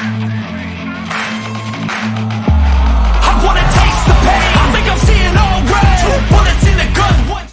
I wanna taste the pain. I think I'm seeing all red. 2 bullets in the gun, one.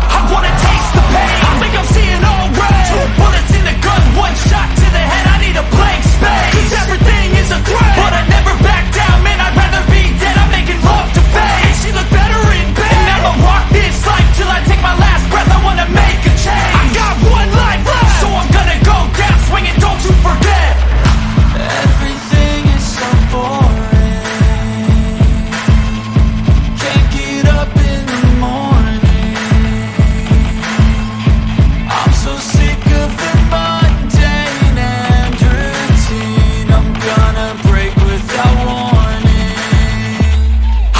I wanna taste the pain. I think I'm seeing all red. 2 bullets in the gun, 1 shot to the head. I need a blank space. 'Cause everything is a threat, but I never back down, man. I'd rather be dead. I'm making love to fate. And she look better in bed. And I'ma rock this life till I take my last breath. I wanna make a change. I got 1 life left, so I'm gonna go down swinging. Don't you forget. Everything is so boring. Can't get up in the morning. I'm so sick of the mundane and routine. I'm gonna break without warning.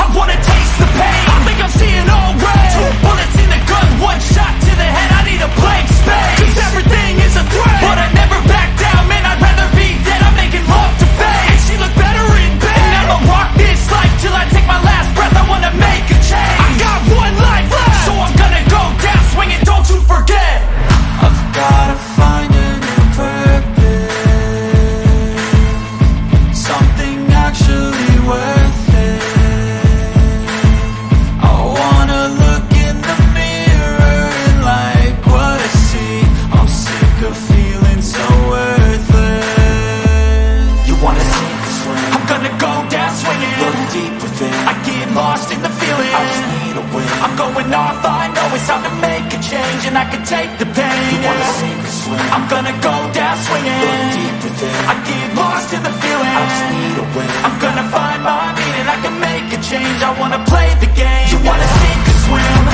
I wanna taste the pain. I think I'm seeing all red. 2 bullets in the gun, 1 shot to the head. I need a blank space. 'Cause everything is a threat, but I never back down, man. I'd rather be dead. I'm making love to fate. And she look better in bed. And I'ma rock this life till I take my last breath. I wanna make a change. I got 1 life left, so I'm gonna go down swinging. Don't you forget. I've gotta find a new purpose, something actually worth it. I wanna look in the mirror and like what I see. I'm sick of feeling so worthless. You wanna sink or swim? I'm gonna go down swinging. Look deep within. I get lost in the feeling. I just need a win. I'm going off. I know it's time to make a change, and I can take the pain. You wanna sink or swim? I'm gonna go down swinging. Look deep within. I get lost in the feeling. I just need a win. I'm gonna find my meaning. I can make a change. I wanna play the game. You wanna sink or swim?